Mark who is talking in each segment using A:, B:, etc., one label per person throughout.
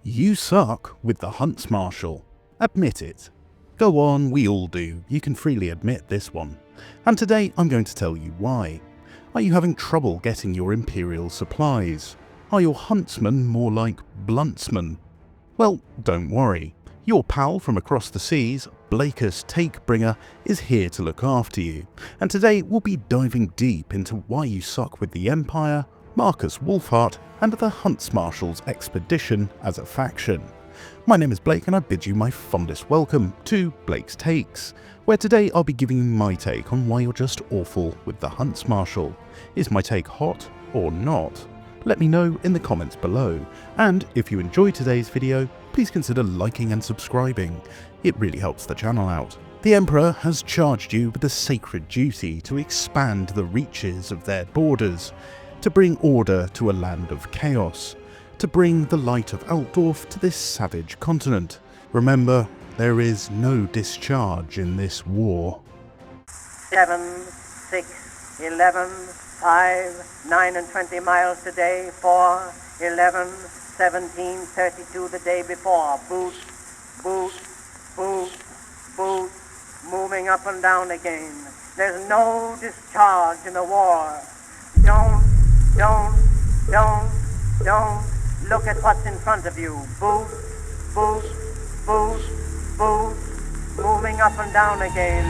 A: You suck with the Huntsmarshal. Admit it. Go on, we all do. You can freely admit this one. And today I'm going to tell you why. Are you having trouble getting your Imperial supplies? Are your huntsmen more like bluntsmen? Well, don't worry. Your pal from across the seas, Markus Takebringer, is here to look after you. And today we'll be diving deep into why you suck with the Empire, Markus Wulfhart, and the Huntsmarshal's expedition as a faction. My name is Blake and I bid you my fondest welcome to Blake's Takes, where today I'll be giving you my take on why you're just awful with the Huntsmarshal. Is my take hot or not? Let me know in the comments below, and if you enjoyed today's video, please consider liking and subscribing. It really helps the channel out. The Emperor has charged you with the sacred duty to expand the reaches of their borders, to bring order to a land of chaos, to bring the light of Altdorf to this savage continent. Remember, there is no discharge in this war.
B: 7, 6, 11, 5, 9 and 20 miles today, 4, 11, 17, 32 the day before. Boot, boot, boot, boot, moving up and down again. There's no discharge in the war. Don't look at what's in front of you. Boot, boot, boot, boot, moving up and down again.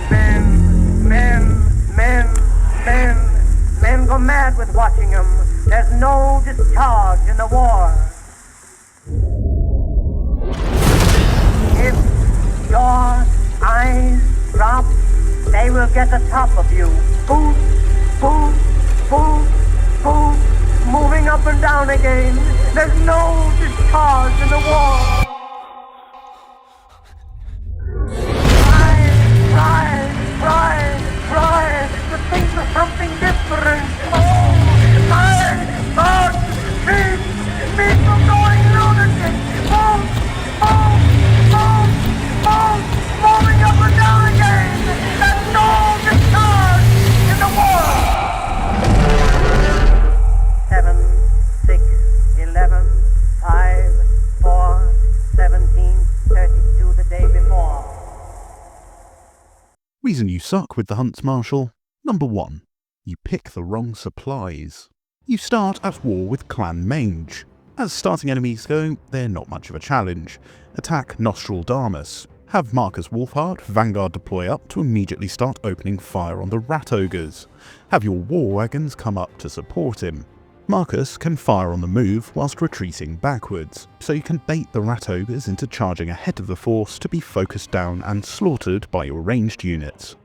B: Men go mad with watching them. There's no discharge in the war. If your eyes drop, they will get the top of you. Boot, boot, boot, boot, moving up and down again. There's no discharge in the war. Try to think of something different. Oh, my God, keep me from going lunatic. Moving up and down again. There's no discharge in the war. 7, 6, 11, 5, 4, 17, 32 the day before.
A: Reason you suck with the Huntsmarshal. Number 1. You pick the wrong supplies. You start at war with Clan Mange. As starting enemies go, they're not much of a challenge. Attack Nostradamus. Have Markus Wulfhart Vanguard deploy up to immediately start opening fire on the rat ogres. Have your war wagons come up to support him. Markus can fire on the move whilst retreating backwards, so you can bait the rat ogres into charging ahead of the force to be focused down and slaughtered by your ranged units.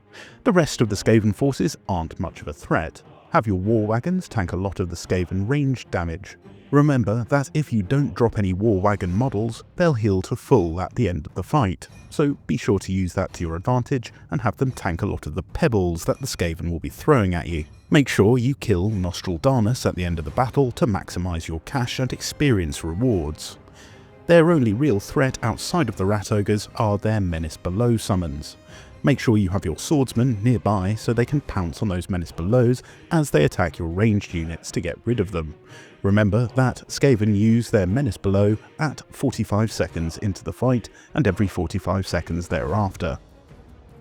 A: The rest of the Skaven forces aren't much of a threat. Have your war wagons tank a lot of the Skaven ranged damage. Remember that if you don't drop any war wagon models, they'll heal to full at the end of the fight, so be sure to use that to your advantage and have them tank a lot of the pebbles that the Skaven will be throwing at you. Make sure you kill Nostradamus at the end of the battle to maximise your cash and experience rewards. Their only real threat outside of the rat ogres are their Menace Below summons. Make sure you have your swordsmen nearby so they can pounce on those Menace Belows as they attack your ranged units to get rid of them. Remember that Skaven use their Menace Below at 45 seconds into the fight and every 45 seconds thereafter.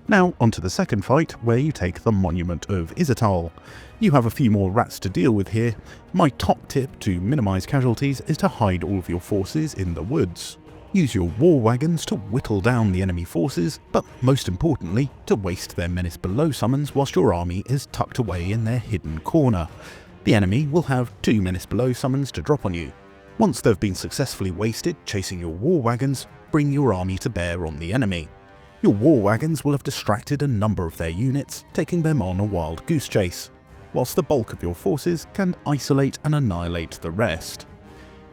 A: Now onto the second fight, where you take the Monument of Immortal. You have a few more rats to deal with here. My top tip to minimise casualties is to hide all of your forces in the woods. Use your war wagons to whittle down the enemy forces, but most importantly, to waste their Menace Below summons whilst your army is tucked away in their hidden corner. The enemy will have 2 Menace Below summons to drop on you. Once they've been successfully wasted chasing your war wagons, bring your army to bear on the enemy. Your war wagons will have distracted a number of their units, taking them on a wild goose chase, whilst the bulk of your forces can isolate and annihilate the rest.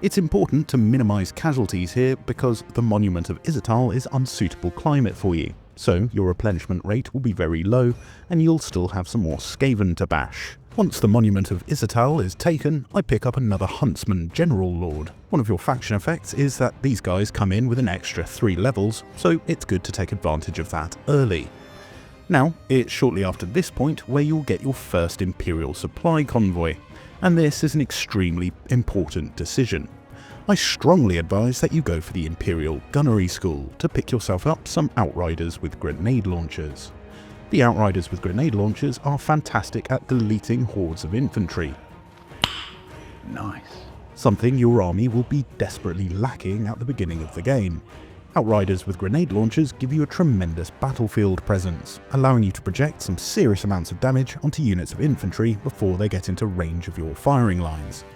A: It's important to minimise casualties here because the Monument of Immortal is unsuitable climate for you, so your replenishment rate will be very low and you'll still have some more Skaven to bash. Once the Monument of Immortal is taken, I pick up another Huntsman General Lord. One of your faction effects is that these guys come in with an extra 3 levels, so it's good to take advantage of that early. Now, it's shortly after this point where you'll get your first Imperial supply convoy, and this is an extremely important decision. I strongly advise that you go for the Imperial Gunnery School to pick yourself up some Outriders with grenade launchers. The Outriders with grenade launchers are fantastic at deleting hordes of infantry. Nice. Something your army will be desperately lacking at the beginning of the game. Outriders with grenade launchers give you a tremendous battlefield presence, allowing you to project some serious amounts of damage onto units of infantry before they get into range of your firing lines.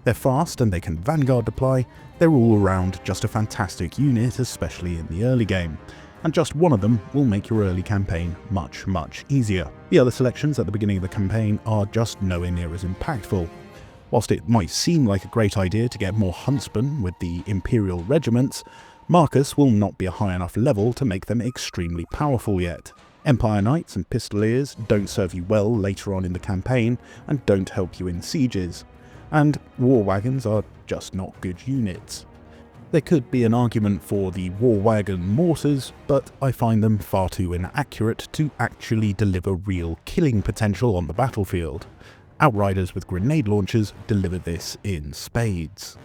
A: They're fast and they can vanguard deploy. They're all around just a fantastic unit, especially in the early game, and just one of them will make your early campaign much easier. The other selections at the beginning of the campaign are just nowhere near as impactful. Whilst it might seem like a great idea to get more huntsmen with the Imperial regiments, Markus will not be a high enough level to make them extremely powerful yet. Empire Knights and Pistoliers don't serve you well later on in the campaign and don't help you in sieges, and war wagons are just not good units. There could be an argument for the war wagon mortars, but I find them far too inaccurate to actually deliver real killing potential on the battlefield. Outriders with grenade launchers deliver this in spades.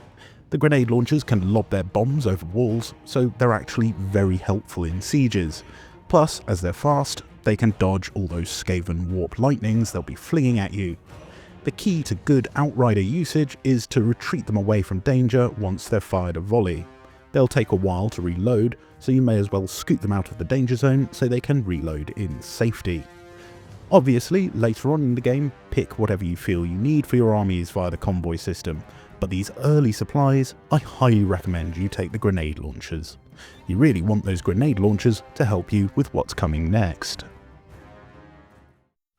A: The grenade launchers can lob their bombs over walls, so they're actually very helpful in sieges. Plus, as they're fast, they can dodge all those Skaven warp lightnings they'll be flinging at you. The key to good Outrider usage is to retreat them away from danger once they've fired a volley. They'll take a while to reload, so you may as well scoot them out of the danger zone so they can reload in safety. Obviously, later on in the game, pick whatever you feel you need for your armies via the convoy system, but these early supplies, I highly recommend you take the grenade launchers. You really want those grenade launchers to help you with what's coming next.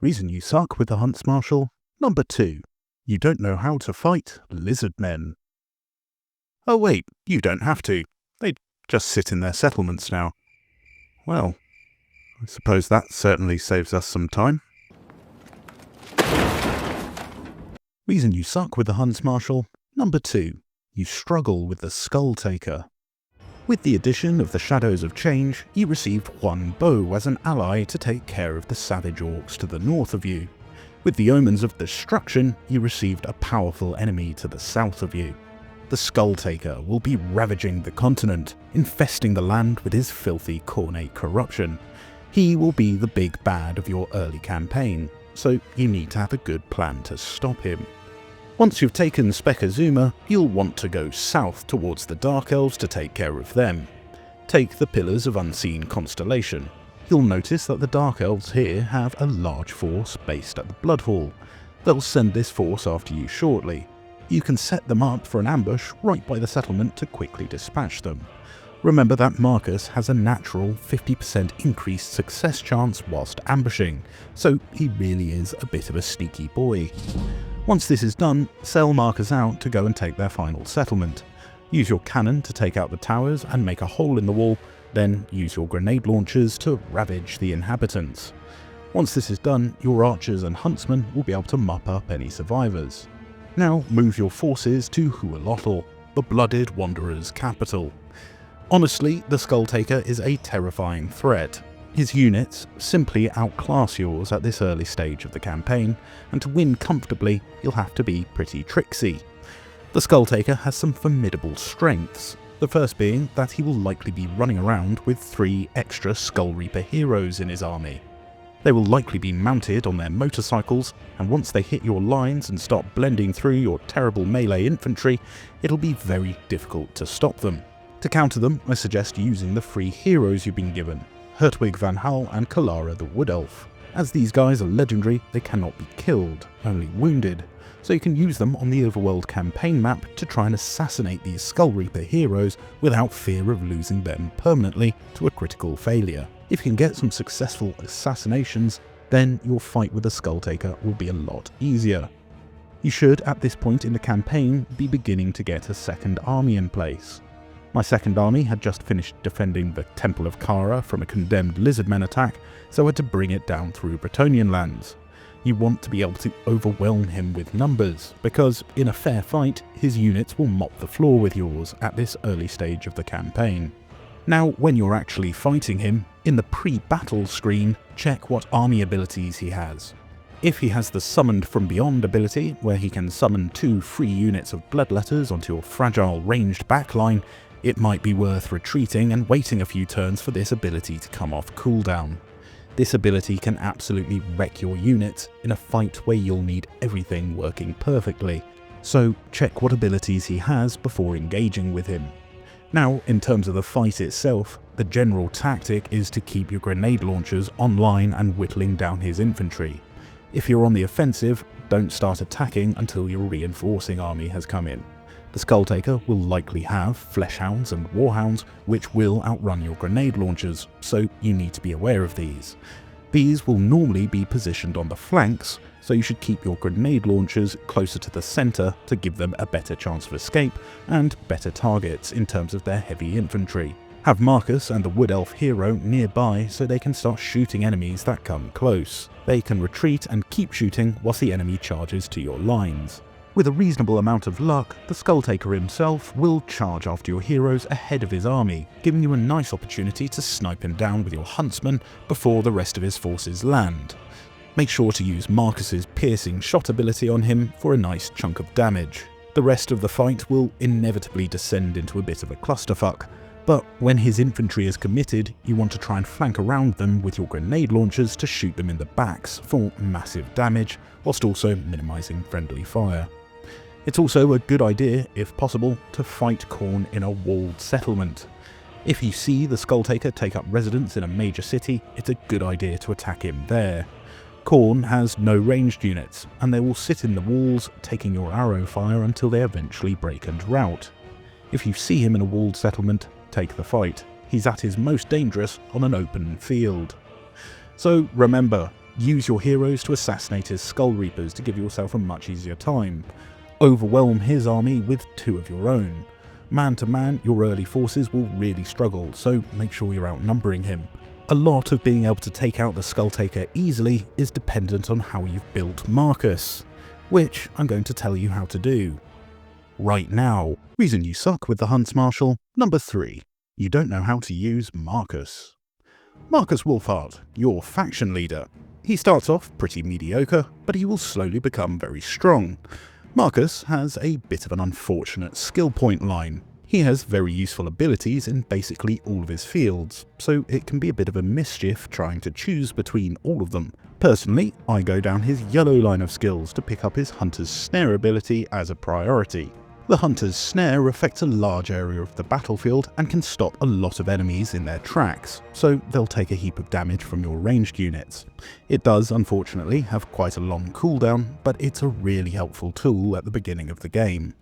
A: Reason you suck with the Huntsmarshal? Number 2. You don't know how to fight lizardmen. Oh wait, you don't have to. They just sit in their settlements now. Well, I suppose that certainly saves us some time. Reason you suck with the Huntsmarshal? Number 2. You struggle with the Skulltaker. With the addition of the Shadows of Change, you received one bow as an ally to take care of the savage orcs to the north of you. With the Omens of Destruction, you received a powerful enemy to the south of you. The Skulltaker will be ravaging the continent, infesting the land with his filthy Khornate corruption. He will be the big bad of your early campaign, so you need to have a good plan to stop him. Once you've taken Specazuma, you'll want to go south towards the Dark Elves to take care of them. Take the Pillars of Unseen Constellation. You'll notice that the Dark Elves here have a large force based at the Blood Hall. They'll send this force after you shortly. You can set them up for an ambush right by the settlement to quickly dispatch them. Remember that Markus has a natural 50% increased success chance whilst ambushing, so he really is a bit of a sneaky boy. Once this is done, sell Markus out to go and take their final settlement. Use your cannon to take out the towers and make a hole in the wall, then use your grenade launchers to ravage the inhabitants. Once this is done, your archers and huntsmen will be able to mop up any survivors. Now move your forces to Hualotl, the Blooded Wanderer's capital. Honestly, the Skulltaker is a terrifying threat. His units simply outclass yours at this early stage of the campaign, and to win comfortably, you'll have to be pretty tricksy. The Skulltaker has some formidable strengths, the first being that he will likely be running around with 3 extra Skull Reaper heroes in his army. They will likely be mounted on their motorcycles, and once they hit your lines and start blending through your terrible melee infantry, it'll be very difficult to stop them. To counter them, I suggest using the 3 heroes you've been given, Hertwig van Hal and Kalara the Wood Elf. As these guys are legendary, they cannot be killed, only wounded, so you can use them on the Overworld campaign map to try and assassinate these Skull Reaper heroes without fear of losing them permanently to a critical failure. If you can get some successful assassinations, then your fight with the Skulltaker will be a lot easier. You should, at this point in the campaign, be beginning to get a second army in place. My second army had just finished defending the Temple of Kara from a condemned lizardmen attack, so I had to bring it down through Bretonnian lands. You want to be able to overwhelm him with numbers, because in a fair fight, his units will mop the floor with yours at this early stage of the campaign. Now, when you're actually fighting him, in the pre-battle screen, check what army abilities he has. If he has the Summoned from Beyond ability, where he can summon 2 free units of Bloodletters onto your fragile ranged backline, it might be worth retreating and waiting a few turns for this ability to come off cooldown. This ability can absolutely wreck your unit in a fight where you'll need everything working perfectly, so check what abilities he has before engaging with him. Now, in terms of the fight itself, the general tactic is to keep your grenade launchers online and whittling down his infantry. If you're on the offensive, don't start attacking until your reinforcing army has come in. The Skulltaker will likely have Fleshhounds and Warhounds, which will outrun your grenade launchers, so you need to be aware of these. These will normally be positioned on the flanks, so you should keep your grenade launchers closer to the centre to give them a better chance of escape and better targets in terms of their heavy infantry. Have Markus and the Wood Elf hero nearby so they can start shooting enemies that come close. They can retreat and keep shooting whilst the enemy charges to your lines. With a reasonable amount of luck, the Skulltaker himself will charge after your heroes ahead of his army, giving you a nice opportunity to snipe him down with your huntsman before the rest of his forces land. Make sure to use Markus's piercing shot ability on him for a nice chunk of damage. The rest of the fight will inevitably descend into a bit of a clusterfuck, but when his infantry is committed, you want to try and flank around them with your grenade launchers to shoot them in the backs for massive damage, whilst also minimising friendly fire. It's also a good idea, if possible, to fight Khorne in a walled settlement. If you see the Skulltaker take up residence in a major city, it's a good idea to attack him there. Khorne has no ranged units, and they will sit in the walls, taking your arrow fire until they eventually break and rout. If you see him in a walled settlement, take the fight. He's at his most dangerous on an open field. So remember, use your heroes to assassinate his Skull Reapers to give yourself a much easier time. Overwhelm his army with 2 of your own. Man to man, your early forces will really struggle, so make sure you're outnumbering him. A lot of being able to take out the Skulltaker easily is dependent on how you've built Markus, which I'm going to tell you how to do right now. Reason you suck with the Huntsmarshal. Number 3. You don't know how to use Markus. Markus Wulfhart, your faction leader. He starts off pretty mediocre, but he will slowly become very strong. Markus has a bit of an unfortunate skill point line. He has very useful abilities in basically all of his fields, so it can be a bit of a mischief trying to choose between all of them. Personally, I go down his yellow line of skills to pick up his Hunter's Snare ability as a priority. The Hunter's Snare affects a large area of the battlefield and can stop a lot of enemies in their tracks, so they'll take a heap of damage from your ranged units. It does, unfortunately, have quite a long cooldown, but it's a really helpful tool at the beginning of the game.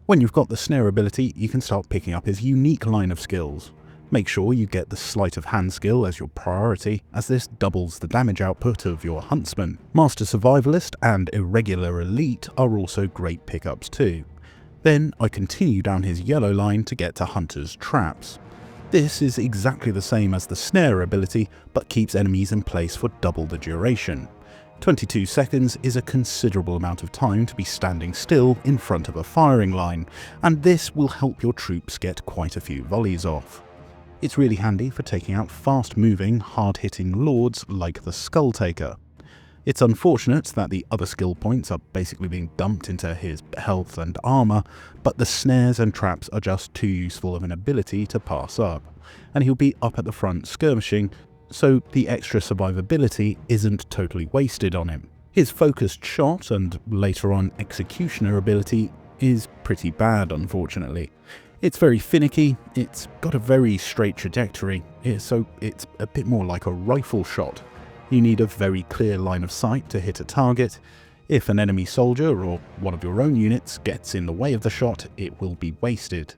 A: When you've got the Snare ability, you can start picking up his unique line of skills. Make sure you get the Sleight of Hand skill as your priority, as this doubles the damage output of your Huntsman. Master Survivalist and Irregular Elite are also great pickups too. Then I continue down his yellow line to get to Hunter's Traps. This is exactly the same as the Snare ability, but keeps enemies in place for double the duration. 22 seconds is a considerable amount of time to be standing still in front of a firing line, and this will help your troops get quite a few volleys off. It's really handy for taking out fast-moving, hard-hitting lords like the Skulltaker. It's unfortunate that the other skill points are basically being dumped into his health and armour, but the snares and traps are just too useful of an ability to pass up, and he'll be up at the front skirmishing, so the extra survivability isn't totally wasted on him. His focused shot and later on executioner ability is pretty bad, unfortunately. It's very finicky, it's got a very straight trajectory, so it's a bit more like a rifle shot. You need a very clear line of sight to hit a target. If an enemy soldier or one of your own units gets in the way of the shot, it will be wasted.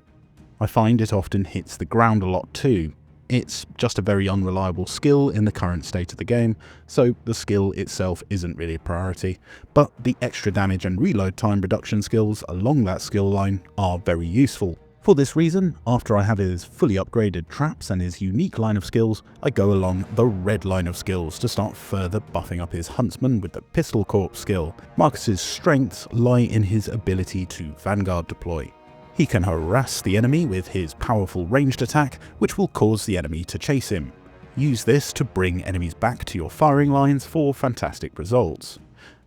A: I find it often hits the ground a lot too. It's just a very unreliable skill in the current state of the game, so the skill itself isn't really a priority, but the extra damage and reload time reduction skills along that skill line are very useful. For this reason, after I have his fully upgraded traps and his unique line of skills, I go along the red line of skills to start further buffing up his huntsman with the pistol corps skill. Markus's strengths lie in his ability to vanguard deploy. He can harass the enemy with his powerful ranged attack, which will cause the enemy to chase him. Use this to bring enemies back to your firing lines for fantastic results.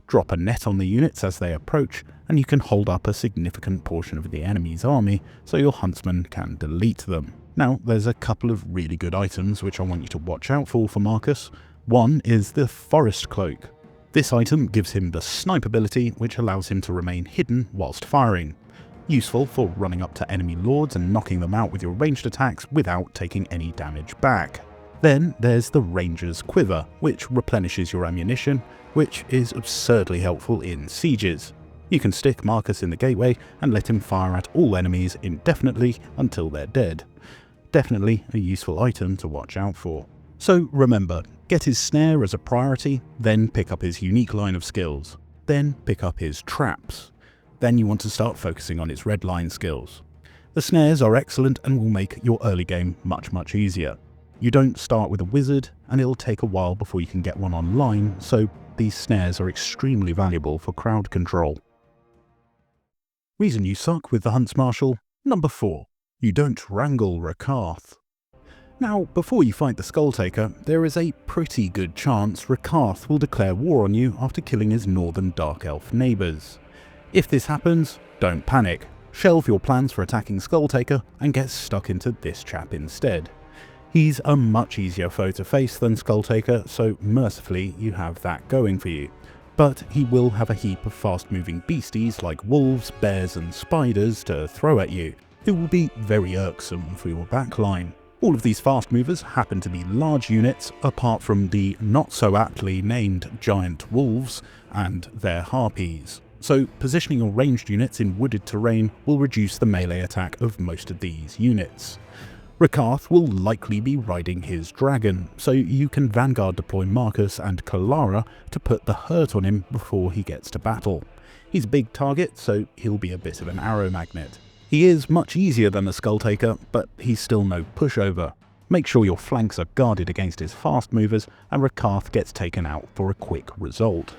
A: Drop a net on the units as they approach, and you can hold up a significant portion of the enemy's army so your huntsmen can delete them. Now, there's a couple of really good items which I want you to watch out for Markus. One is the Forest Cloak. This item gives him the snipe ability, which allows him to remain hidden whilst firing. Useful for running up to enemy lords and knocking them out with your ranged attacks without taking any damage back. Then there's the Ranger's Quiver, which replenishes your ammunition, which is absurdly helpful in sieges. You can stick Markus in the gateway and let him fire at all enemies indefinitely until they're dead. Definitely a useful item to watch out for. So remember, get his snare as a priority, then pick up his unique line of skills. Then pick up his traps. Then you want to start focusing on his red line skills. The snares are excellent and will make your early game much easier. You don't start with a wizard, and it'll take a while before you can get one online, so these snares are extremely valuable for crowd control. Reason you suck with the Huntsmarshal. Number 4. You don't wrangle Rakarth. Now, before you fight the Skulltaker, there is a pretty good chance Rakarth will declare war on you after killing his northern Dark Elf neighbours. If this happens, don't panic. Shelve your plans for attacking Skulltaker and get stuck into this chap instead. He's a much easier foe to face than Skulltaker, so mercifully you have that going for you. But he will have a heap of fast-moving beasties like wolves, bears and spiders to throw at you, who will be very irksome for your backline. All of these fast movers happen to be large units, apart from the not-so-aptly named giant wolves and their harpies. So positioning your ranged units in wooded terrain will reduce the melee attack of most of these units. Rakarth will likely be riding his dragon, so you can vanguard deploy Markus and Kalara to put the hurt on him before he gets to battle. He's a big target, so he'll be a bit of an arrow magnet. He is much easier than the Skulltaker, but he's still no pushover. Make sure your flanks are guarded against his fast movers, and Rakarth gets taken out for a quick result.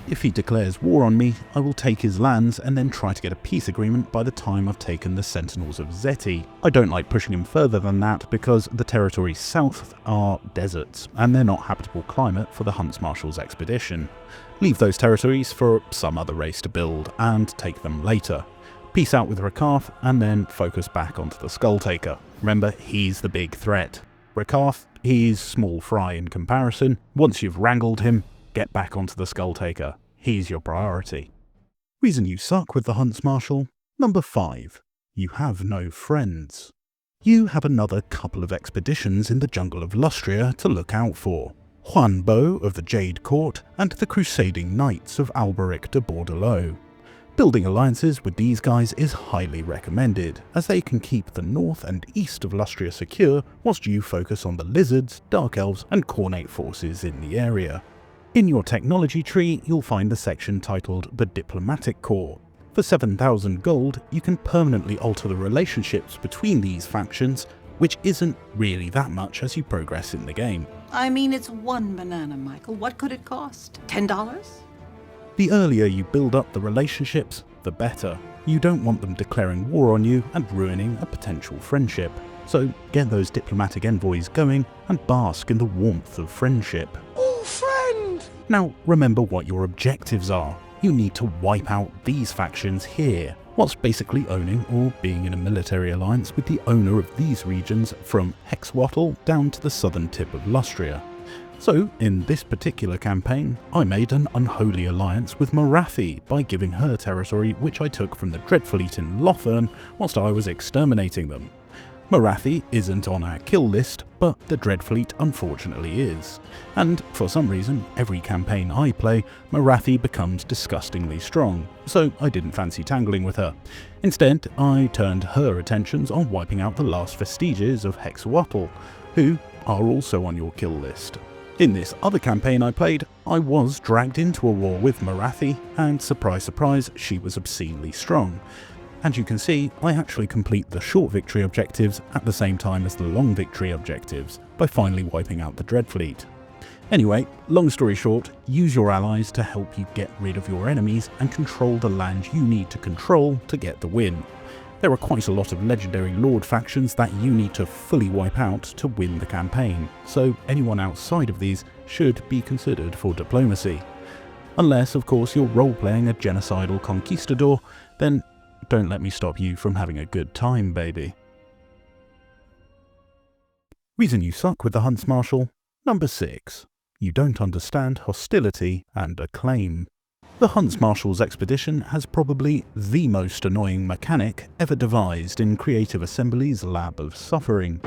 A: If he declares war on me, I will take his lands and then try to get a peace agreement by the time I've taken the Sentinels of Zeti. I don't like pushing him further than that because the territories south are deserts and they're not habitable climate for the Huntsmarshal's expedition. Leave those territories for some other race to build and take them later. Peace out with Rakarth and then focus back onto the Skulltaker. Remember, he's the big threat. Rakarth, he's small fry in comparison. Once you've wrangled him, get back onto the Skulltaker. He's your priority. Reason you suck with the Huntsmarshal. Number 5. You have no friends. You have another couple of expeditions in the jungle of Lustria to look out for. Juanbo of the Jade Court and the Crusading Knights of Alberic de Bordelot. Building alliances with these guys is highly recommended, as they can keep the north and east of Lustria secure whilst you focus on the lizards, dark elves and cornate forces in the area. In your technology tree, you'll find the section titled the Diplomatic Corps. For 7,000 gold, you can permanently alter the relationships between these factions, which isn't really that much as you progress in the game.
C: I mean, it's one banana, Michael. What could it cost? $10?
A: The earlier you build up the relationships, the better. You don't want them declaring war on you and ruining a potential friendship. So get those diplomatic envoys going and bask in the warmth of friendship.
C: Oh, friend!
A: Now remember what your objectives are. You need to wipe out these factions here, whilst basically owning or being in a military alliance with the owner of these regions from Hexwattle down to the southern tip of Lustria. So, in this particular campaign, I made an unholy alliance with Morathi by giving her territory which I took from the Dreadfleet in Lothern whilst I was exterminating them. Morathi isn't on our kill list, but the Dreadfleet unfortunately is. And for some reason, every campaign I play, Morathi becomes disgustingly strong, so I didn't fancy tangling with her. Instead, I turned her attentions on wiping out the last vestiges of Hexwattle, who are also on your kill list. In this other campaign I played, I was dragged into a war with Morathi, and surprise surprise, she was obscenely strong. And you can see, I actually complete the short victory objectives at the same time as the long victory objectives, by finally wiping out the Dreadfleet. Anyway, long story short, use your allies to help you get rid of your enemies and control the land you need to control to get the win. There are quite a lot of legendary lord factions that you need to fully wipe out to win the campaign, so anyone outside of these should be considered for diplomacy. Unless, of course, you're role-playing a genocidal conquistador, then don't let me stop you from having a good time, baby. Reason you suck with the Huntsmarshal. Number 6. You don't understand hostility and acclaim. The Huntsmarshal's expedition has probably the most annoying mechanic ever devised in Creative Assembly's lab of suffering.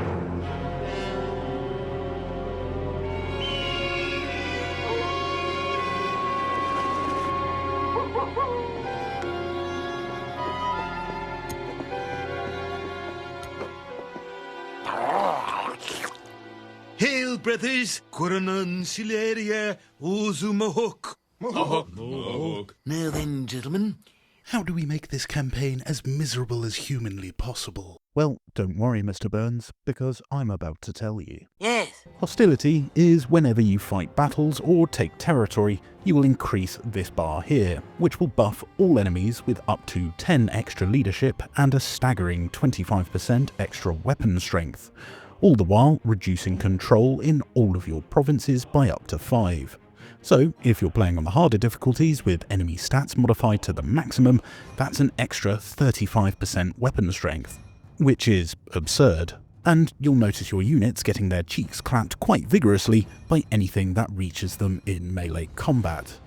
D: Hail, brothers! Coronan Sileria Ozumahok. Now then, gentlemen.
A: How do we make this campaign as miserable as humanly possible? Well, don't worry, Mr. Burns, because I'm about to tell you.
D: Yes.
A: Hostility is whenever you fight battles or take territory, you will increase this bar here, which will buff all enemies with up to 10 extra leadership and a staggering 25% extra weapon strength, all the while reducing control in all of your provinces by up to 5. So, if you're playing on the harder difficulties with enemy stats modified to the maximum, that's an extra 35% weapon strength, which is absurd. And you'll notice your units getting their cheeks clapped quite vigorously by anything that reaches them in melee combat.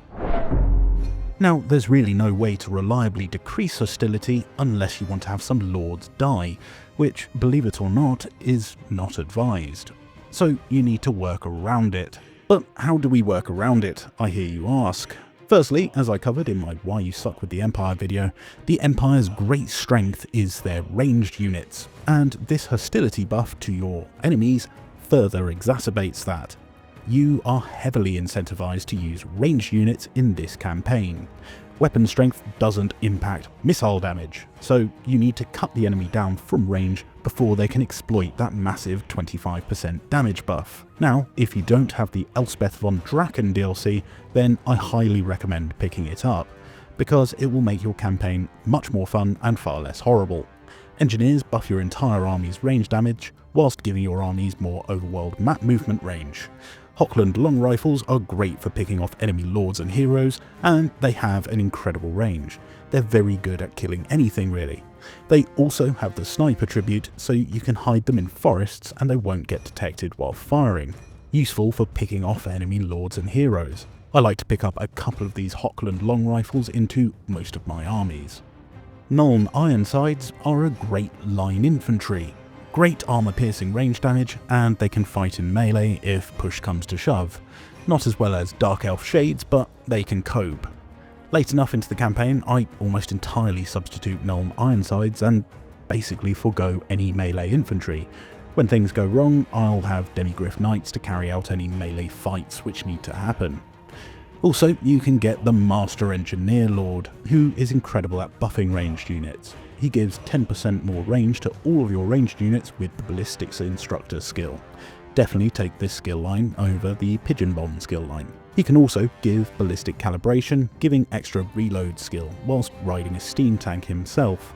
A: Now, there's really no way to reliably decrease hostility unless you want to have some lords die, which, believe it or not, is not advised. So you need to work around it. But how do we work around it, I hear you ask? Firstly, as I covered in my Why You Suck with the Empire video, the Empire's great strength is their ranged units, and this hostility buff to your enemies further exacerbates that. You are heavily incentivized to use ranged units in this campaign. Weapon strength doesn't impact missile damage, so you need to cut the enemy down from range before they can exploit that massive 25% damage buff. Now, if you don't have the Elspeth von Draken DLC, then I highly recommend picking it up, because it will make your campaign much more fun and far less horrible. Engineers buff your entire army's range damage, whilst giving your armies more overworld map movement range. Hochland long rifles are great for picking off enemy lords and heroes, and they have an incredible range. They're very good at killing anything really. They also have the sniper tribute, so you can hide them in forests and they won't get detected while firing. Useful for picking off enemy lords and heroes. I like to pick up a couple of these Hochland long rifles into most of my armies. Nuln Ironsides are a great line infantry. Great armor-piercing range damage, and they can fight in melee if push comes to shove. Not as well as Dark Elf Shades, but they can cope. Late enough into the campaign, I almost entirely substitute Nuln Ironsides and basically forgo any melee infantry. When things go wrong, I'll have Demigryph Knights to carry out any melee fights which need to happen. Also, you can get the Master Engineer Lord, who is incredible at buffing ranged units. He gives 10% more range to all of your ranged units with the Ballistics Instructor skill. Definitely take this skill line over the Pigeon Bomb skill line. He can also give Ballistic Calibration, giving extra reload skill whilst riding a steam tank himself.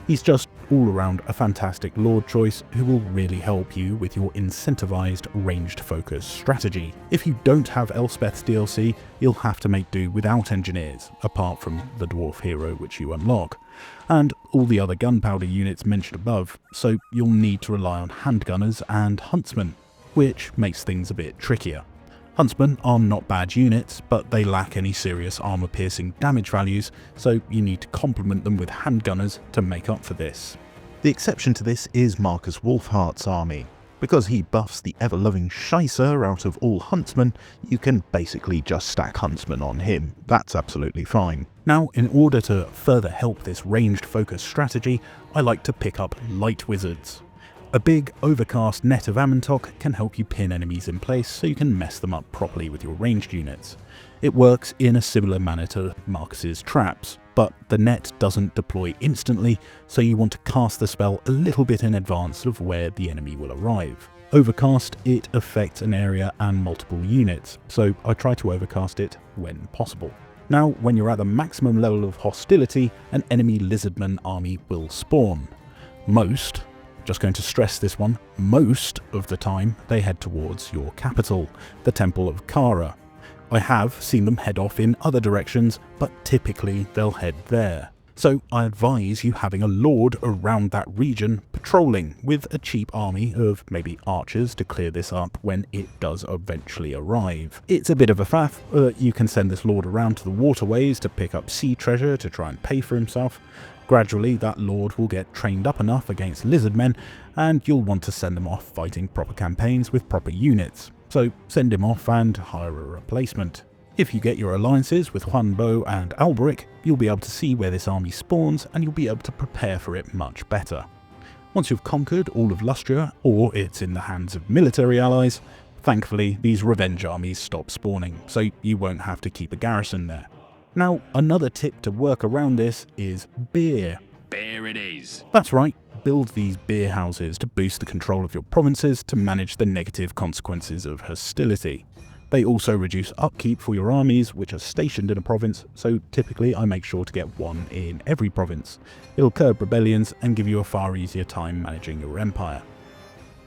A: He's just all around a fantastic Lord choice who will really help you with your incentivized ranged focus strategy. If you don't have Elspeth's DLC, you'll have to make do without engineers, apart from the Dwarf hero which you unlock, and all the other gunpowder units mentioned above, so you'll need to rely on handgunners and huntsmen, which makes things a bit trickier. Huntsmen are not bad units, but they lack any serious armor-piercing damage values, so you need to complement them with handgunners to make up for this. The exception to this is Markus Wulfhart's army. Because he buffs the ever-loving Scheisser out of all huntsmen, you can basically just stack huntsmen on him. That's absolutely fine. Now, in order to further help this ranged focus strategy, I like to pick up light wizards. A big, overcast net of Amantok can help you pin enemies in place so you can mess them up properly with your ranged units. It works in a similar manner to Markus's traps, but the net doesn't deploy instantly, so you want to cast the spell a little bit in advance of where the enemy will arrive. Overcast, it affects an area and multiple units, so I try to overcast it when possible. Now, when you're at the maximum level of hostility, an enemy lizardman army will spawn. Just going to stress this one, most of the time they head towards your capital, the Temple of Kara. I have seen them head off in other directions, but typically they'll head there. So I advise you having a lord around that region patrolling with a cheap army of maybe archers to clear this up when it does eventually arrive. It's a bit of a faff, but you can send this lord around to the waterways to pick up sea treasure to try and pay for himself. Gradually that lord will get trained up enough against lizardmen, and you'll want to send them off fighting proper campaigns with proper units. So send him off and hire a replacement. If you get your alliances with Huanbo and Alberic, you'll be able to see where this army spawns and you'll be able to prepare for it much better. Once you've conquered all of Lustria, or it's in the hands of military allies, thankfully these revenge armies stop spawning, so you won't have to keep a garrison there. Now, another tip to work around this is beer.
E: Beer it is.
A: That's right, build these beer houses to boost the control of your provinces to manage the negative consequences of hostility. They also reduce upkeep for your armies which are stationed in a province, so typically I make sure to get one in every province. It'll curb rebellions and give you a far easier time managing your empire.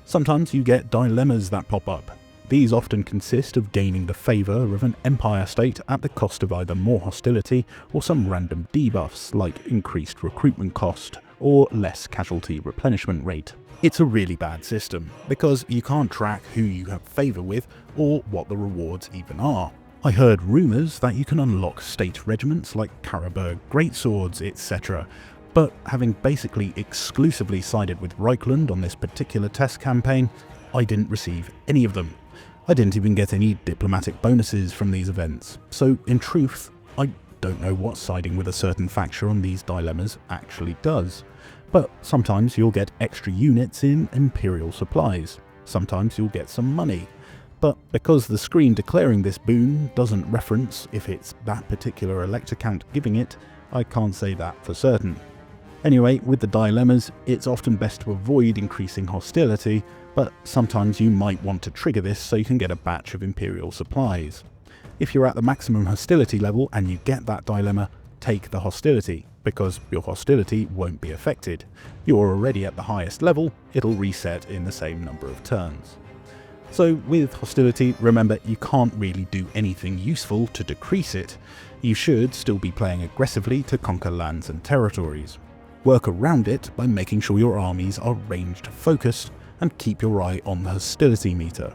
A: Sometimes you get dilemmas that pop up. These often consist of gaining the favour of an empire state at the cost of either more hostility or some random debuffs like increased recruitment cost or less casualty replenishment rate. It's a really bad system, because you can't track who you have favour with or what the rewards even are. I heard rumours that you can unlock state regiments like Karaberg greatswords, etc., but having basically exclusively sided with Reichland on this particular test campaign, I didn't receive any of them. I didn't even get any diplomatic bonuses from these events, so in truth, I don't know what siding with a certain faction on these dilemmas actually does. But sometimes you'll get extra units in Imperial supplies, sometimes you'll get some money, but because the screen declaring this boon doesn't reference if it's that particular elector count giving it, I can't say that for certain. Anyway, with the dilemmas, it's often best to avoid increasing hostility, but sometimes you might want to trigger this so you can get a batch of Imperial supplies. If you're at the maximum hostility level and you get that dilemma, take the hostility, because your hostility won't be affected. You're already at the highest level, it'll reset in the same number of turns. So with hostility, remember you can't really do anything useful to decrease it. You should still be playing aggressively to conquer lands and territories. Work around it by making sure your armies are ranged focused and keep your eye on the hostility meter.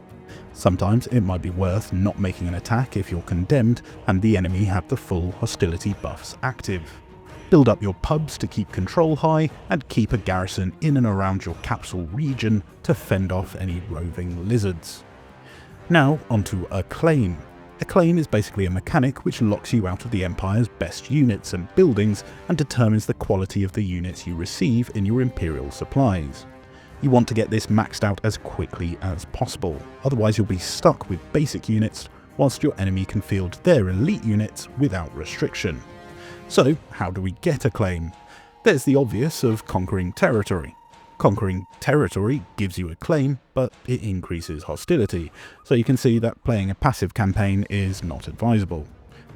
A: Sometimes it might be worth not making an attack if you're condemned and the enemy have the full hostility buffs active. Build up your pubs to keep control high and keep a garrison in and around your capsule region to fend off any roving lizards. Now onto acclaim. Acclaim is basically a mechanic which locks you out of the Empire's best units and buildings and determines the quality of the units you receive in your Imperial supplies. You want to get this maxed out as quickly as possible, otherwise you'll be stuck with basic units whilst your enemy can field their elite units without restriction. So how do we get acclaim? There's the obvious of conquering territory. Conquering territory gives you acclaim, but it increases hostility, so you can see that playing a passive campaign is not advisable,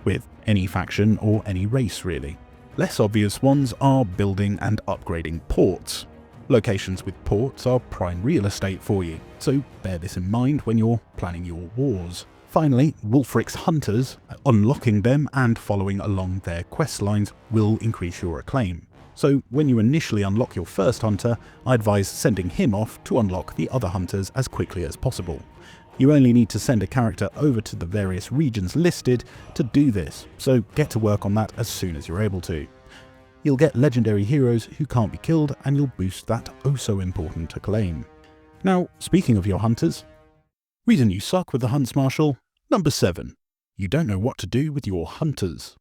A: with any faction or any race really. Less obvious ones are building and upgrading ports. Locations with ports are prime real estate for you, so bear this in mind when you're planning your wars. Finally, Wulfric's hunters, unlocking them and following along their quest lines will increase your acclaim. So when you initially unlock your first hunter, I advise sending him off to unlock the other hunters as quickly as possible. You only need to send a character over to the various regions listed to do this, so get to work on that as soon as you're able to. You'll get legendary heroes who can't be killed and you'll boost that oh so important acclaim. Now, speaking of your hunters, reason you suck with the Huntsmarshal, number 7. You don't know what to do with your hunters.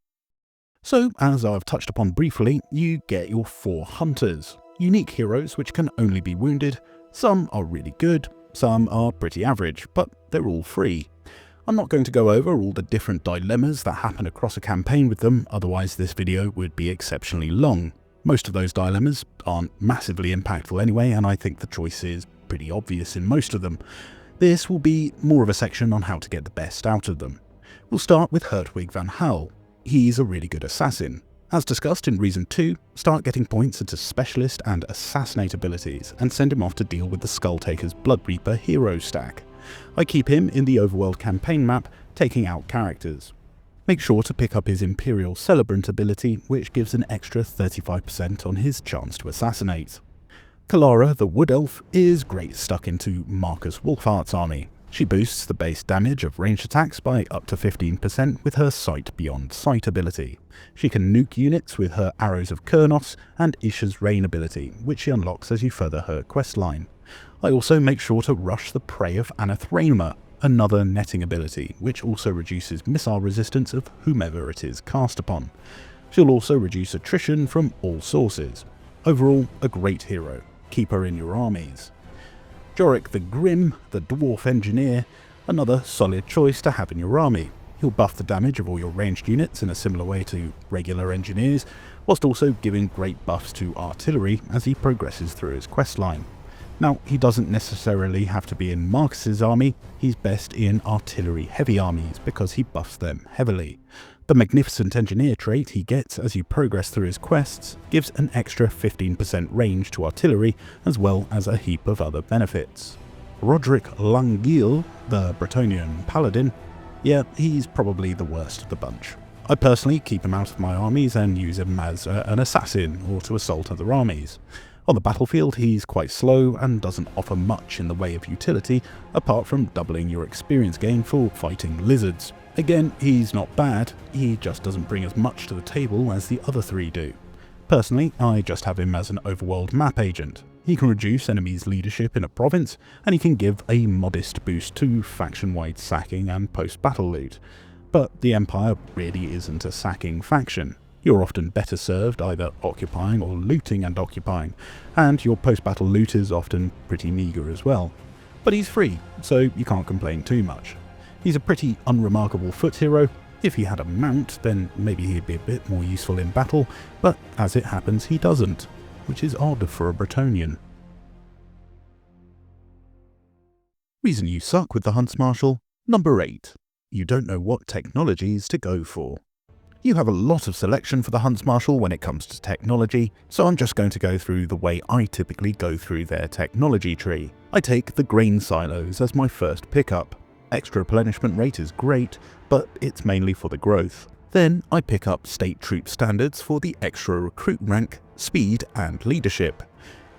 A: So, as I've touched upon briefly, you get your 4 hunters. Unique heroes which can only be wounded. Some are really good, some are pretty average, but they're all free. I'm not going to go over all the different dilemmas that happen across a campaign with them, otherwise this video would be exceptionally long. Most of those dilemmas aren't massively impactful anyway, and I think the choice is pretty obvious in most of them. This will be more of a section on how to get the best out of them. We'll start with Hertwig van Hal. He's a really good assassin. As discussed in Reason 2, start getting points into Specialist and Assassinate abilities, and send him off to deal with the Skulltaker's Blood Reaper hero stack. I keep him in the overworld campaign map taking out characters. Make sure to pick up his Imperial Celebrant ability, which gives an extra 35% on his chance to assassinate. Kalara, the Wood Elf, is great stuck into Markus Wulfhart's army. She boosts the base damage of ranged attacks by up to 15% with her Sight Beyond Sight ability. She can nuke units with her Arrows of Kurnos and Isha's Rain ability, which she unlocks as you further her questline. I also make sure to rush the Prey of Anathema, another netting ability, which also reduces missile resistance of whomever it is cast upon. She'll also reduce attrition from all sources. Overall, a great hero. Keep her in your armies. Jorik the Grim, the Dwarf Engineer, another solid choice to have in your army. He'll buff the damage of all your ranged units in a similar way to regular engineers, whilst also giving great buffs to artillery as he progresses through his questline. Now, he doesn't necessarily have to be in Markus's army, he's best in artillery-heavy armies because he buffs them heavily. The Magnificent Engineer trait he gets as you progress through his quests gives an extra 15% range to artillery as well as a heap of other benefits. Roderick Langille, the Bretonnian Paladin, yeah, he's probably the worst of the bunch. I personally keep him out of my armies and use him as an assassin or to assault other armies. On the battlefield, he's quite slow and doesn't offer much in the way of utility, apart from doubling your experience gain for fighting lizards. Again, he's not bad, he just doesn't bring as much to the table as the other three do. Personally, I just have him as an overworld map agent. He can reduce enemies' leadership in a province, and he can give a modest boost to faction-wide sacking and post-battle loot. But the Empire really isn't a sacking faction. You're often better served either occupying or looting and occupying, and your post-battle loot is often pretty meagre as well. But he's free, so you can't complain too much. He's a pretty unremarkable foot hero. If he had a mount, then maybe he'd be a bit more useful in battle, but as it happens he doesn't, which is odd for a Bretonnian. Reason you suck with the Huntsmarshal. Number 8. You don't know what technologies to go for. You have a lot of selection for the Huntsmarshal when it comes to technology, so I'm just going to go through the way I typically go through their technology tree. I take the grain silos as my first pickup. Extra replenishment rate is great, but it's mainly for the growth. Then I pick up state troop standards for the extra recruit rank, speed and leadership.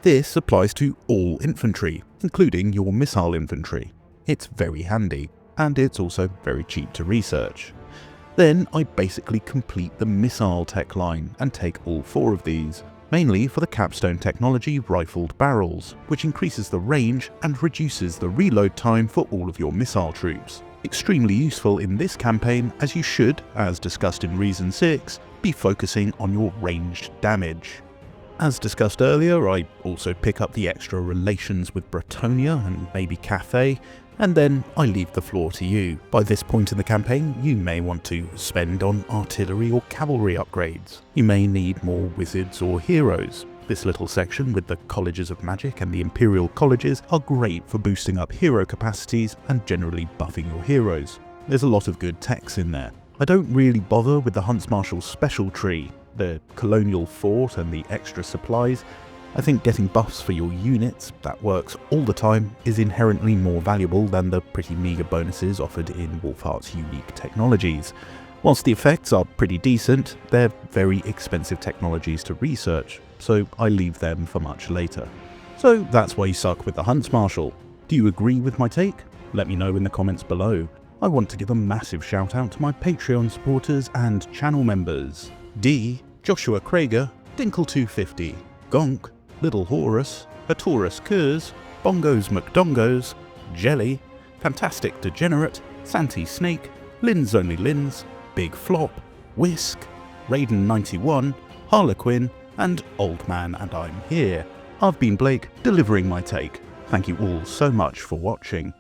A: This applies to all infantry, including your missile infantry. It's very handy, and it's also very cheap to research. Then I basically complete the missile tech line and take all 4 of these, mainly for the capstone technology rifled barrels, which increases the range and reduces the reload time for all of your missile troops. Extremely useful in this campaign as you should, as discussed in Reason 6, be focusing on your ranged damage. As discussed earlier, I also pick up the extra relations with Bretonnia and maybe Cathay, and then I leave the floor to you. By this point in the campaign, you may want to spend on artillery or cavalry upgrades. You may need more wizards or heroes. This little section with the Colleges of Magic and the Imperial Colleges are great for boosting up hero capacities and generally buffing your heroes. There's a lot of good techs in there. I don't really bother with the Huntsmarshal's special tree, the colonial fort and the extra supplies. I think getting buffs for your units that works all the time is inherently more valuable than the pretty meagre bonuses offered in Wulfhart's unique technologies. Whilst the effects are pretty decent, they're very expensive technologies to research, so I leave them for much later. So that's why you suck with the Huntsmarshal. Do you agree with my take? Let me know in the comments below. I want to give a massive shout out to my Patreon supporters and channel members. D, Joshua Krager, Dinkle250, Gonk, Little Horus, Hatorus Kurz, Bongos McDongos, Jelly, Fantastic Degenerate, Santy Snake, Lynn's Only Lynn's, Big Flop, Whisk, Raiden91, Harlequin, and Old Man and I'm Here. I've been Blake, delivering my take. Thank you all so much for watching.